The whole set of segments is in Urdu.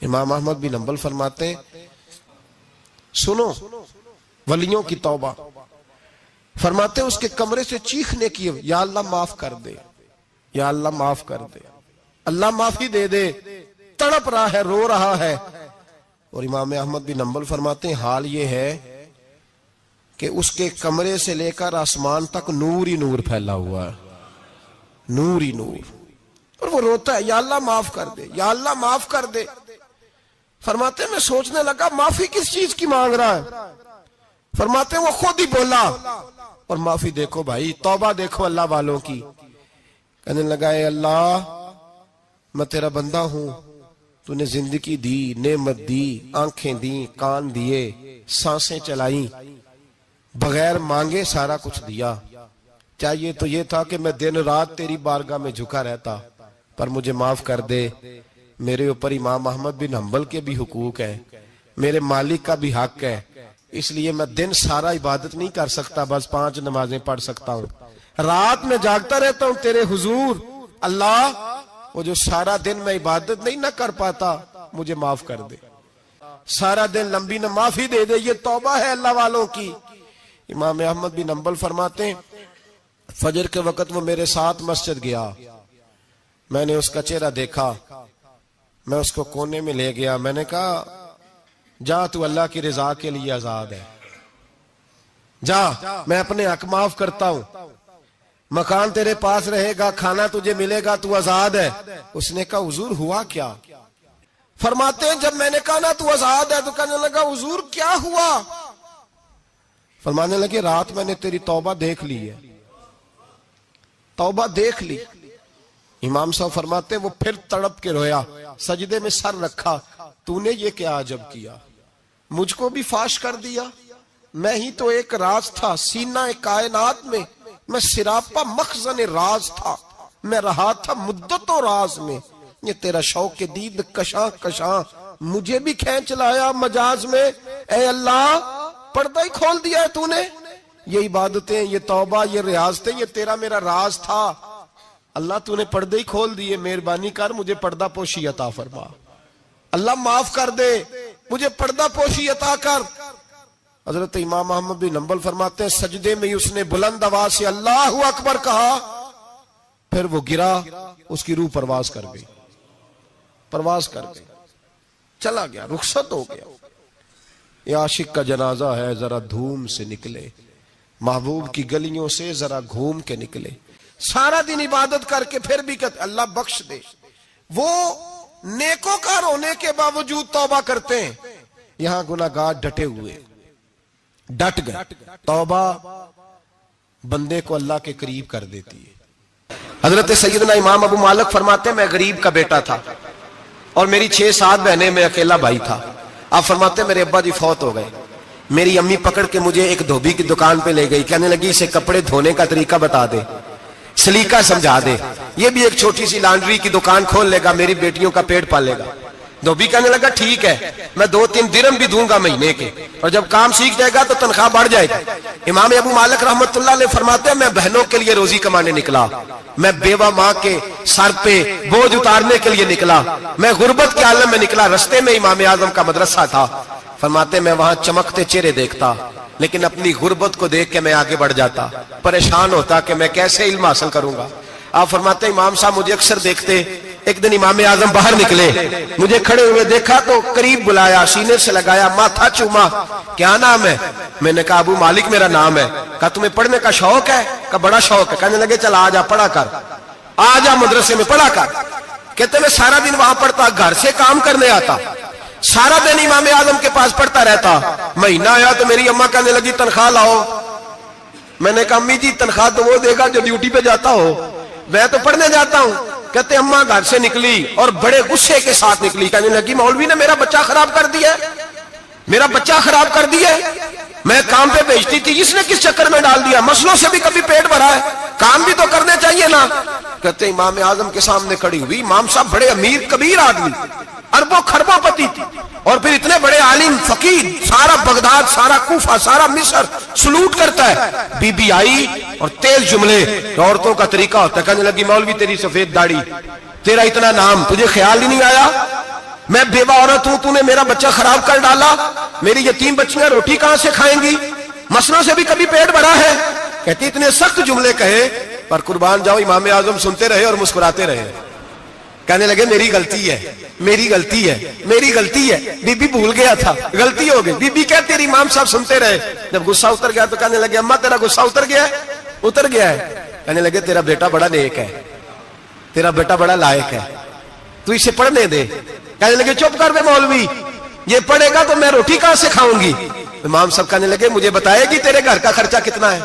امام احمد بن حنبل فرماتے ہیں سنو ولیوں کی توبہ، فرماتے ہیں اس کے کمرے سے چیخنے کی، یا اللہ معاف کر دے، یا اللہ معاف کر دے، اللہ معافی دے دے، تڑپ رہا ہے، رو رہا ہے۔ اور امام احمد بن حنبل فرماتے ہیں حال یہ ہے کہ اس کے کمرے سے لے کر آسمان تک نور ہی نور پھیلا ہوا ہے، نور ہی نور، اور وہ روتا ہے یا اللہ معاف کر دے، یا اللہ معاف کر دے۔ فرماتے ہیں میں سوچنے لگا معافی کس چیز کی مانگ رہا ہے؟ فرماتے ہیں وہ خود ہی بولا، اور معافی دیکھو بھائی، توبہ دیکھو اللہ والوں کی، کہنے لگا اے اللہ میں تیرا بندہ ہوں، تو نے زندگی دی، نعمت دی، آنکھیں دی، کان دیے، سانسیں چلائیں، بغیر مانگے سارا کچھ دیا، چاہیے تو یہ تھا کہ میں دن رات تیری بارگاہ میں جھکا رہتا، پر مجھے معاف کر دے۔ میرے اوپر امام احمد بن حنبل کے بھی حقوق ہے، میرے مالک کا بھی حق ہے، اس لیے میں دن سارا عبادت نہیں کر سکتا، بس 5 نمازیں پڑھ سکتا ہوں، رات میں جاگتا رہتا ہوں تیرے حضور، اللہ وہ جو سارا دن میں عبادت نہیں نہ کر پاتا مجھے معاف کر دے، سارا دن لمبی نہ معافی دے دے۔ یہ توبہ ہے اللہ والوں کی۔ امام احمد بن حنبل فرماتے ہیں فجر کے وقت وہ میرے ساتھ مسجد گیا، میں نے اس کا چہرہ دیکھا، میں اس کو کونے میں لے گیا، میں نے کہا جا تو اللہ کی رضا کے لیے آزاد ہے، جا میں اپنے حق معاف کرتا ہوں، مکان تیرے پاس رہے گا، کھانا تجھے ملے گا، تو آزاد ہے۔ اس نے کہا حضور ہوا کیا؟ فرماتے ہیں جب میں نے کہا نا تو آزاد ہے تو کہنے لگا حضور کیا ہوا؟ فرمانے لگے رات میں نے تیری توبہ دیکھ لی ہے، توبہ دیکھ لی۔ امام صاحب فرماتے ہیں وہ پھر تڑپ کے رویا، سجدے میں سر رکھا، تو نے یہ کیا عجب کیا، مجھ کو بھی فاش کر دیا، میں ہی تو ایک راز تھا سینہ کائنات میں، میں سراپا مخزن راز تھا، میں رہا تھا مدتوں راز میں، یہ تیرا شوق کے دید کشاں کشاں مجھے بھی کھینچ لایا مجاز میں، اے اللہ پردہ ہی کھول دیا ہے تو نے، یہ عبادتیں، یہ توبہ، یہ ریاضتیں، یہ تیرا میرا راز تھا، اللہ تو نے پردے ہی کھول دیے، مہربانی کر مجھے پردہ پوشی عطا فرما، اللہ معاف کر دے، مجھے پردہ پوشی عطا کر۔ حضرت امام احمد بن حنبل فرماتے ہیں سجدے میں اس نے بلند آواز سے اللہ اکبر کہا، پھر وہ گرا، اس کی روح پرواز کر گئی، پرواز کر گئی، چلا گیا، رخصت ہو گیا۔ یہ عاشق کا جنازہ ہے، ذرا دھوم سے نکلے، محبوب کی گلیوں سے ذرا گھوم کے نکلے، سارا دن عبادت کر کے پھر بھی کہتے اللہ بخش دے۔ وہ نیکوکار ہونے کے باوجود توبہ کرتے ہیں، یہاں گناہگار ڈٹے ہوئے، ڈٹ گئے۔ توبہ بندے کو اللہ کے قریب کر دیتی ہے۔ حضرت سیدنا امام ابو مالک فرماتے ہیں میں غریب کا بیٹا تھا اور میری 6-7 بہنیں، میں اکیلا بھائی تھا۔ آپ فرماتے ہیں میرے ابا جی فوت ہو گئے، میری امی پکڑ کے مجھے ایک دھوبی کی دکان پہ لے گئی، کہنے لگی اسے کپڑے دھونے کا طریقہ بتا دے، سلیقہ سمجھا دے، یہ بھی ایک چھوٹی سی لانڈری کی دکان کھول لے گا، میری بیٹیوں کا پیٹ پالے گا۔ دھوبی کہنے لگا ٹھیک ہے، میں 2-3 درہم بھی دوں گا مہینے کے، اور جب کام سیکھ جائے گا تو تنخواہ بڑھ جائے گا۔ امام ابو مالک رحمت اللہ علیہ فرماتے ہیں میں بہنوں کے لیے روزی کمانے نکلا، میں بیوہ ماں کے سر پہ بوجھ اتارنے کے لیے نکلا، میں غربت کے عالم میں نکلا، رستے میں امام اعظم کا مدرسہ تھا، فرماتے میں وہاں چمکتے چہرے دیکھتا، لیکن اپنی غربت کو دیکھ کے میں آگے بڑھ جاتا، پریشان ہوتا کہ میں کیسے علم حاصل کروں گا۔ آپ فرماتے ہیں امام صاحب مجھے اکثر دیکھتے، ایک دن امام اعظم باہر نکلے، مجھے کھڑے ہوئے دیکھا تو قریب بلایا، سینے سے لگایا، ماتھا چوما، کیا نام ہے؟ میں نے کہا ابو مالک میرا نام ہے۔ کہا تمہیں پڑھنے کا شوق ہے؟ کہا بڑا شوق ہے۔ کہنے لگے چل آ جا پڑھا کر، آ جا مدرسے میں پڑھا کر۔ کہتے میں سارا دن وہاں پڑھتا، گھر سے کام کرنے آتا، سارا دن امام اعظم کے پاس پڑھتا رہتا۔ مہینہ آیا تو میری اماں کہنے لگی تنخواہ لاؤ۔ میں نے کہا امی جی تنخواہ تو وہ دے گا جو ڈیوٹی پہ جاتا ہو، میں تو پڑھنے جاتا ہوں۔ کہتے اماں گھر سے نکلی اور بڑے غصے کے ساتھ نکلی، کہنے لگی مولوی نے میرا بچہ خراب کر دیا، میرا بچہ خراب کر دیا، میں کام پہ بھیجتی تھی، اس نے کس چکر میں ڈال دیا، مسلوں سے بھی کبھی پیٹ بھرا ہے، کام بھی تو کرنے چاہیے نا۔ کہتے امام اعظم کے سامنے کھڑی ہوئی، امام صاحب بڑے امیر کبیر آدمی، اربوں خربوں پتی تھی، اور پھر اتنے بڑے عالم فقیر، سارا بغداد، سارا کوفہ، سارا مصر سلوٹ کرتا ہے۔ بی بی آئی اور تیز جملے، عورتوں کا طریقہ ہوتا ہے، کہنے لگی مولوی تیری سفید داڑھی، تیرا اتنا نام، تجھے خیال ہی نہیں آیا؟ میں بیوہ عورت خرچہ خراب کر ڈالا، میری یتیم بچیاں روٹی کہاں سے کھائیں گی، مسلوں سے بھی کبھی پیٹ بھرا ہے؟ کہتی اتنے سخت جملے کہے پر قربان جاؤ امام اعظم سنتے رہے اور مسکراتے رہے. کہنے لگے میری غلطی ہے، میری غلطی ہے، میری غلطی ہے، بی بی بھول گیا تھا، غلطی ہو گئی. بی بی کہتے رہی، امام صاحب سنتے رہے. جب غصہ اتر گیا تو کہنے لگے اماں تیرا غصہ اتر گیا ہے؟ اتر گیا ہے. کہنے لگے تیرا بیٹا بڑا نیک ہے، تیرا بیٹا بڑا لائق ہے، تو اسے پڑھنے دے. کہنے لگے چپ کر دے مولوی، یہ پڑھے گا تو میں روٹی کہاں سے کھاؤں گی. امام صاحب کہنے لگے مجھے بتائے گی تیرے گھر کا خرچہ کتنا ہے؟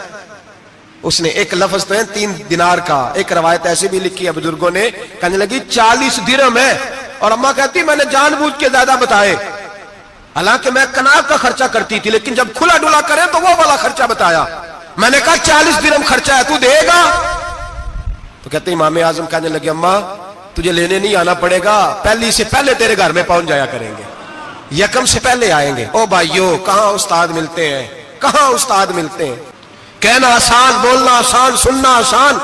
اس نے ایک لفظ تو ہے 3 دینار کا، ایک روایت ایسی بھی لکھی ہے بزرگوں نے، کہنے لگی 40 درہم ہے. اور اماں کہتی میں نے جان بوجھ کے زیادہ بتائے، حالانکہ میں کناب کا خرچہ کرتی تھی، لیکن جب کھلا ڈلا کرے تو وہ والا خرچہ بتایا. میں نے کہا 40 درہم خرچہ ہے، تو دے گا؟ تو کہتے امام اعظم کہنے لگے اماں تجھے لینے نہیں آنا پڑے گا، پہلی سے پہلے تیرے گھر میں پہنچ جایا کریں گے، یکم سے پہلے آئیں گے. او بھائیو کہاں استاد ملتے ہیں، کہاں استاد ملتے ہیں. کہنا آسان، بولنا آسان، سننا آسان.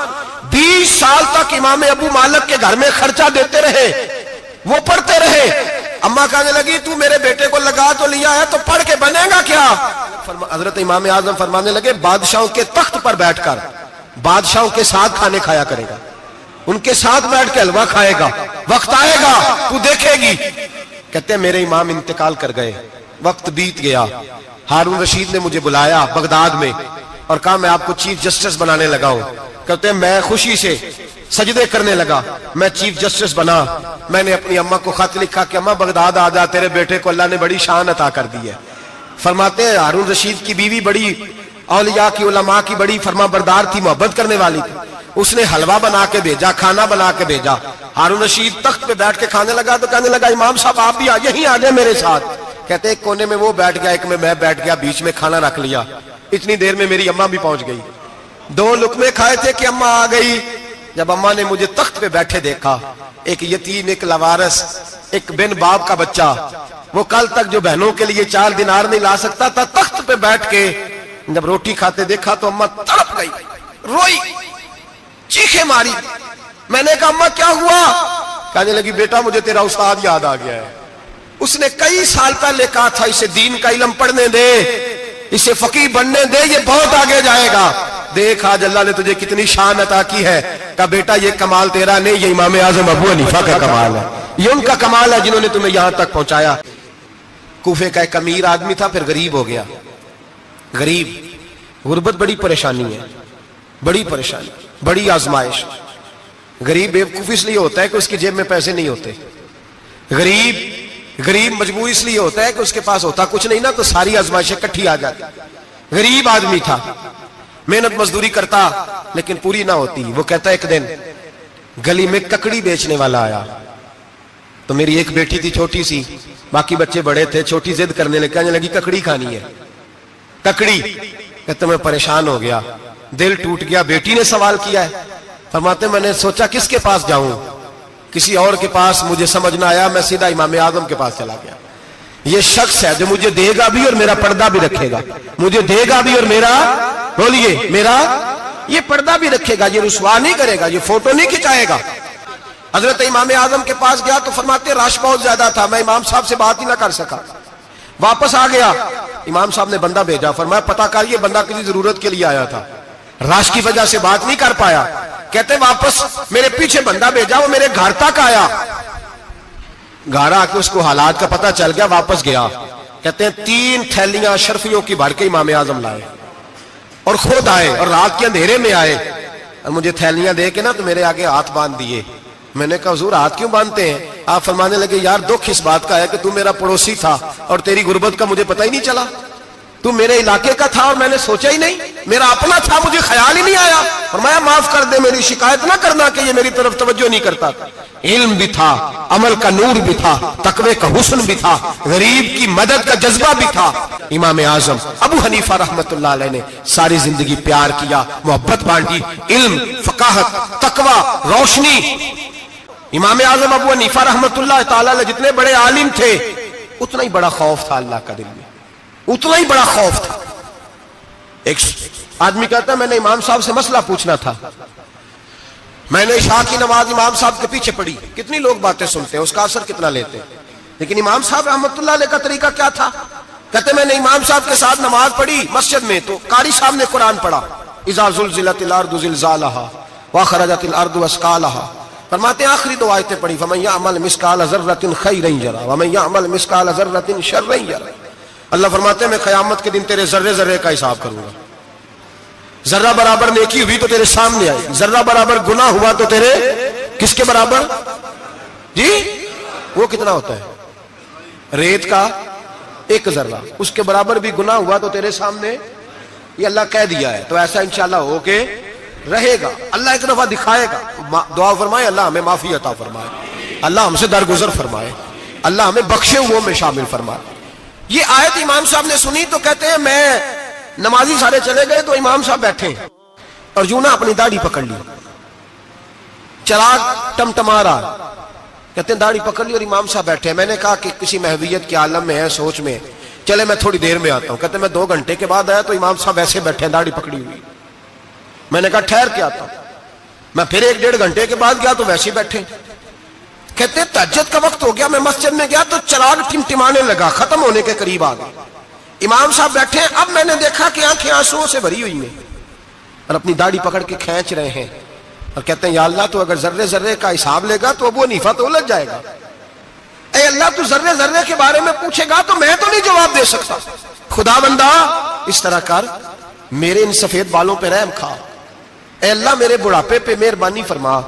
20 سال تک امام ابو مالک کے گھر میں خرچہ دیتے رہے، وہ پڑھتے رہے. اماں کہنے لگی تو میرے بیٹے کو لگا تو لیا ہے تو پڑھ کے بنے گا کیا؟ حضرت امام اعظم فرمانے لگے بادشاہوں کے تخت پر بیٹھ کر بادشاہوں کے ساتھ کھانے کھایا کرے گا، ان کے ساتھ بیٹھ کے حلوہ کھائے گا، وقت آئے گا تو دیکھے گی. کہتے ہیں میرے امام انتقال کر گئے، وقت بیت گیا. ہارون رشید نے مجھے بلایا بغداد میں اور کہا میں آپ کو چیف جسٹس بنانے لگا ہوں. کہتے ہیں میں خوشی سے سجدے کرنے لگا، میں چیف جسٹس بنا. میں نے اپنی اماں کو خط لکھا کہ اماں بغداد آ جا، تیرے بیٹے کو اللہ نے بڑی شان عطا کر دی ہے. فرماتے ہیں ہارون رشید کی بیوی بڑی اولیاء کی علماء کی بڑی فرما بردار تھی، محبت کرنے والی تھی. اس نے حلوہ بنا کے بھیجا، کھانا بنا کے بھیجا. ہارون رشید تخت پہ بیٹھ کے کھانے لگا تو کہنے لگا امام صاحب آپ بھی یہیں آ جائیں میرے ساتھ. کہتے ایک کونے میں وہ بیٹھ گیا، ایک میں بیٹھ گیا، بیچ میں کھانا رکھ لیا. اتنی دیر میں میری اماں بھی پہنچ گئی. 2 لقمے کھائے تھے کہ اماں آ گئی. جب اماں نے مجھے تخت پہ بیٹھے دیکھا، ایک یتیم، ایک لاوارث، ایک بن باپ کا بچہ، وہ کل تک جو بہنوں کے لیے 4 دینار نہیں لا سکتا تھا، تخت پہ بیٹھ کے جب روٹی کھاتے دیکھا تو اماں تڑپ گئی، روئی، چیخیں ماری. میں نے کہا اماں کیا ہوا؟ کہنے لگی بیٹا مجھے تیرا استاد یاد آ گیا ہے، اس نے کئی سال پہلے کہا تھا اسے دین کا علم پڑھنے دے، اسے فقیہ بننے دے، یہ بہت آگے جائے گا. دیکھ آج اللہ نے تجھے کتنی شان عطا کی ہے. کہا بیٹا یہ کمال تیرا نہیں، یہ امام اعظم ابو حنیفہ کا کمال ہے، یہ ان کا کمال ہے جنہوں نے تمہیں یہاں تک پہنچایا. کوفے کا ایک امیر آدمی تھا، پھر غریب ہو گیا. غریب، غربت بڑی پریشانی ہے، بڑی پریشانی، بڑی آزمائش. غریب بیوقوف اس لیے ہوتا ہے کہ اس کی جیب میں پیسے نہیں ہوتے. غریب مجبور اس لیے ہوتا ہے کہ اس کے پاس ہوتا کچھ نہیں نا، تو ساری آزمائشیں کٹھی آ جاتی. غریب آدمی تھا، محنت مزدوری کرتا لیکن پوری نہ ہوتی. وہ کہتا ایک دن گلی میں ککڑی بیچنے والا آیا، تو میری ایک بیٹی تھی چھوٹی سی، باقی بچے بڑے تھے. چھوٹی ضد کرنے لگی، کہنے لگی ککڑی کھانی ہے، ککڑی. کہتے میں پریشان ہو گیا، دل ٹوٹ گیا. بیٹی نے سوال کیا ہے. فرماتے میں نے سوچا کس کے پاس جاؤں، کسی اور کے پاس مجھے سمجھ نہ آیا، میں سیدھا امام اعظم کے پاس چلا گیا. یہ شخص ہے جو مجھے دے گا بھی اور میرا پردہ بھی رکھے گا، مجھے دے گا بھی اور میرا، بولیے، میرا یہ پردہ بھی رکھے گا، یہ رسوا نہیں کرے گا، یہ فوٹو نہیں کھچائے گا. حضرت امام اعظم کے پاس گیا تو فرماتے رش بہت زیادہ تھا، میں امام صاحب سے بات ہی نہ کر سکا. واپس آ گیا، امام صاحب نے بندہ بھیجا، فرمایا پتہ کر یہ بندہ کسی ضرورت کے لیے آیا تھا، رش کی وجہ سے بات نہیں کر پایا. کہتے واپس میرے پیچھے بندہ بھیجا، وہ میرے گھر تک آیا. گھر آ کے اس کو حالات کا پتہ چل گیا، واپس گیا. کہتے ہیں 3 تھیلیاں اشرفیوں کی بھر کے امام اعظم لائے اور خود آئے اور رات کے اندھیرے میں آئے اور مجھے تھیلیاں دے کے نا تو میرے آگے ہاتھ باندھ دیے. میں نے کہا حضور ہاتھ کیوں باندھتے ہیں؟ آپ فرمانے لگے یار دکھ اس بات کا ہے کہ تو میرا پڑوسی تھا اور تیری غربت کا مجھے پتہ ہی نہیں چلا. تو میرے علاقے کا تھا اور میں نے سوچا ہی نہیں، میرا اپنا تھا، مجھے خیال ہی نہیں آیا. فرمایا معاف کر دے، میری شکایت نہ کرنا کہ یہ میری طرف توجہ نہیں کرتا تھا. علم بھی تھا، عمل کا نور بھی تھا، تقوی کا حسن بھی تھا، غریب کی مدد کا جذبہ بھی تھا. امام اعظم ابو حنیفہ رحمت اللہ علیہ نے ساری زندگی پیار کیا، محبت بانٹی، علم، فقاہت، تقوی، روشنی. امام اعظم ابو حنیفہ رحمت اللہ تعالی علیہ جتنے بڑے عالم تھے اتنا ہی بڑا خوف تھا اللہ کا دل میں، اتنا ہی بڑا خوف تھا. ایک آدمی کہتا ہے میں نے امام صاحب سے مسئلہ پوچھنا تھا، میں نے عشاء کی نماز امام صاحب کے پیچھے پڑھی. کتنی لوگ باتیں سنتے ہیں، اس کا اثر کتنا لیتے ہیں. لیکن امام صاحب رحمت اللہ علیہ کا طریقہ کیا تھا؟ کہتے میں نے امام صاحب کے ساتھ نماز پڑھی مسجد میں، تو قاری صاحب نے قرآن پڑھا، اذا زلزلت الارض زلزالہا واخرجت الارض اثقالہا، فرماتے ہیں آخری دو آیتیں پڑھی، فمن یعمل مثقال ذرۃ خیرا یرہ ومن یعمل مثقال ذرۃ شرا یرہ۔ اللہ فرماتے ہیں میں قیامت کے دن تیرے ذرے ذرے کا حساب کروں گا، ذرہ برابر نیکی ہوئی تو تیرے سامنے آئے گی، ذرہ برابر گناہ ہوا تو تیرے کس کے برابر؟ جی وہ کتنا ہوتا ہے؟ ریت کا ایک ذرہ، اس کے برابر بھی گناہ ہوا تو تیرے سامنے، یہ اللہ کہہ دیا ہے، تو ایسا انشاءاللہ ہو کے رہے گا۔ اللہ ایک دفعہ دکھائے گا، دعا فرمائے اللہ ہمیں معافی عطا فرمائے، اللہ ہم سے درگزر فرمائے، اللہ ہمیں بخشے ہوئوں میں شامل فرمائے۔ یہ آیت امام صاحب نے سنی تو کہتے ہیں میں نمازی سارے چلے گئے تو امام صاحب بیٹھے اور یوں نہ اپنی داڑھی پکڑ لی، چراغ ٹمٹما رہا، کہتے ہیں داڑھی پکڑ لی اور امام صاحب بیٹھے۔ میں نے کہا کہ کسی محویت کے عالم میں ہے، سوچ میں، چلے میں تھوڑی دیر میں آتا ہوں۔ کہتے ہیں میں 2 گھنٹے کے بعد آیا تو امام صاحب ایسے بیٹھے ہیں داڑھی پکڑی ہوئی۔ میں نے کہا ٹھہر کے آتا ہوں۔ میں پھر 1-1.5 گھنٹے کے بعد گیا تو ویسے بیٹھے۔ کہتے ہیں تہجد کا وقت ہو گیا، میں مسجد میں گیا تو چراغ ٹمٹمانے لگا، ختم ہونے کے قریب آ گیا، امام صاحب بیٹھے ہیں۔ اب میں نے دیکھا کہ آنکھیں آنسوؤں سے بھری ہوئی ہیں اور اپنی داڑھی پکڑ کے کھینچ رہے ہیں اور کہتے ہیں یا اللہ تو اگر ذرے ذرے کا حساب لے گا تو ابو حنیفہ تو الجھ جائے گا، اے اللہ تو ذرے ذرے کے بارے میں پوچھے گا تو میں تو نہیں جواب دے سکتا، خدا بندہ اس طرح کر، میرے ان سفید بالوں پہ رحم کھا، اے اللہ میرے بڑھاپے پہ مہربانی فرما،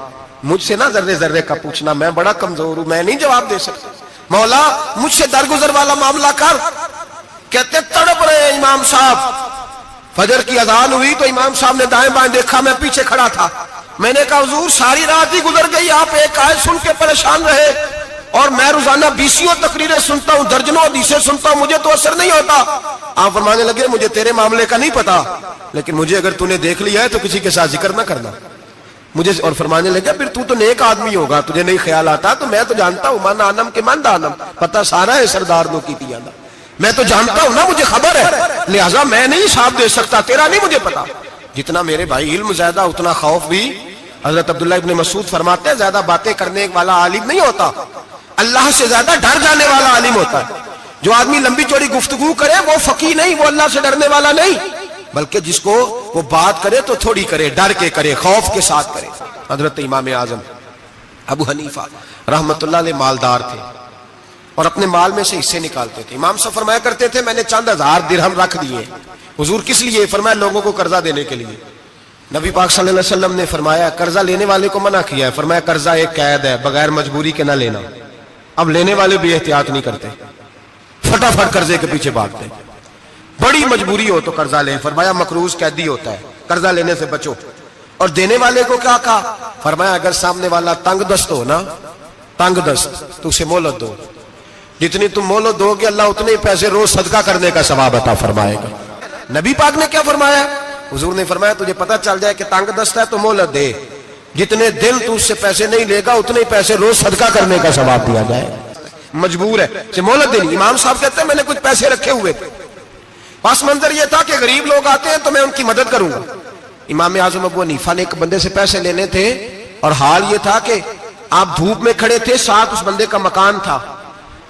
مجھ سے نہ ذرے ذرے کا پوچھنا، میں بڑا کمزور ہوں، میں نہیں جواب دے سکتا، مولا مجھ سے درگزر والا معاملہ کر۔ کہتے تڑپ رہے امام صاحب۔ فجر کی اذان ہوئی تو امام صاحب نے دائیں بائیں دیکھا، میں پیچھے کھڑا تھا، میں نے کہا حضور ساری رات ہی گزر گئی، آپ ایک آیت سن کے پریشان رہے اور میں روزانہ 20 تقریریں سنتا ہوں، درجنوں حدیثیں سنتا ہوں، مجھے تو اثر نہیں ہوتا۔ آپ فرمانے لگے مجھے تیرے معاملے کا نہیں پتا، لیکن مجھے اگر تو نے دیکھ لیا ہے تو کسی کے ساتھ ذکر نہ کرنا مجھے۔ اور فرمانے لگے پھر تو نیک آدمی ہوگا، تجھے نہیں خیال آتا، تو میں تو جانتا ہوں من آنم کے من دانم، پتہ سارا ہے سردار نو کی تیانا، میں تو جانتا ہوں نا، مجھے خبر ہے، لہٰذا میں نہیں حساب دے سکتا، تیرا نہیں مجھے پتا۔ جتنا میرے بھائی علم زیادہ اتنا خوف بھی۔ حضرت عبداللہ ابن مسعود فرماتے ہیں زیادہ باتیں کرنے والا عالم نہیں ہوتا، اللہ سے زیادہ ڈر جانے والا عالم ہوتا ہے۔ جو آدمی لمبی چوڑی گفتگو کرے وہ فقیہ نہیں، وہ اللہ سے ڈرنے والا نہیں، بلکہ جس کو وہ بات کرے تو تھوڑی کرے، ڈر کے کرے، خوف کے ساتھ کرے۔ حضرت امام اعظم ابو حنیفہ رحمت اللہ علیہ مالدار تھے اور اپنے مال میں سے حصے نکالتے تھے۔ امام صاحب فرمایا کرتے تھے میں نے چند ہزار درہم رکھ دیے۔ حضور کس لیے؟ فرمایا لوگوں کو قرضہ دینے کے لیے۔ نبی پاک صلی اللہ علیہ وسلم نے فرمایا قرضہ لینے والے کو منع کیا ہے، فرمایا قرضہ ایک قید ہے، بغیر مجبوری کے نہ لینا۔ اب لینے والے بھی احتیاط نہیں کرتے، فٹافٹ قرضے کے پیچھے بھاگتے، بڑی مجبوری ہو تو قرضہ لیں، فرمایا مقروض قیدی ہوتا ہے، قرضہ لینے سے بچو۔ اور دینے والے کو کیا کہا؟ فرمایا اگر سامنے والا تنگ دست ہو نا، تنگ دست، تو اسے مہلت دو، جتنی تم مہلت دو گے اللہ اتنے ہی پیسے روز صدقہ کرنے کا ثواب عطا فرمائے گا۔ نبی پاک نے کیا فرمایا؟ حضور نے فرمایا تجھے پتہ چل جائے کہ تنگ دست ہے تو مہلت دے، جتنے دن تو اس سے پیسے نہیں لے گا اتنے ہی پیسے روز صدقہ کرنے کا ثواب دیا جائے۔ مجبور ہے اسے مہلت دینی۔ امام صاحب کہتے ہیں میں نے کچھ پیسے رکھے ہوئے تھے، پس منظر یہ تھا کہ غریب لوگ آتے ہیں تو میں ان کی مدد کروں گا۔ امام اعظم ابو حنیفہ نے ایک بندے سے پیسے لینے تھے اور حال یہ تھا کہ آپ دھوپ میں کھڑے تھے، ساتھ اس بندے کا مکان تھا،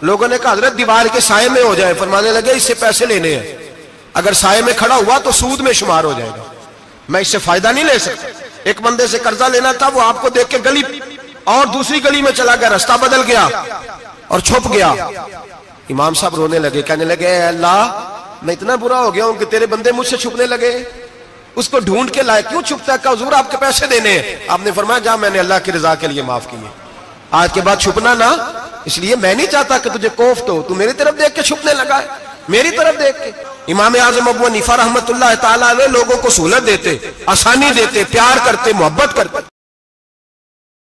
لوگوں نے کہا حضرت دیوار کے سائے میں ہو جائے، فرمانے لگے اس سے پیسے لینے ہیں، اگر سائے میں کھڑا ہوا تو سود میں شمار ہو جائے گا، میں اس سے فائدہ نہیں لے سکتا۔ ایک بندے سے قرضہ لینا تھا، وہ آپ کو دیکھ کے گلی اور دوسری گلی میں چلا گیا، راستہ بدل گیا اور چھپ گیا۔ امام صاحب رونے لگے، کہنے لگے اے اللہ میں اتنا برا ہو گیا ہوں کہ تیرے بندے مجھ سے چھپنے لگے، اس کو ڈھونڈ کے لائے، کیوں چھپتا ہے؟ کہا حضور آپ کے پیسے دینے ہیں۔ آپ نے فرمایا جا میں نے اللہ کی رضا کے لیے معاف کیے، آج کے بعد چھپنا نہ، اس لیے میں نہیں چاہتا کہ تجھے کوفت ہو، تو میری طرف دیکھ کے چھپنے لگا ہے، میری طرف دیکھ کے۔ امام اعظم ابو حنیفہ رحمت اللہ تعالیٰ علیہ لوگوں کو سہولت دیتے، آسانی دیتے، پیار کرتے، محبت کرتے۔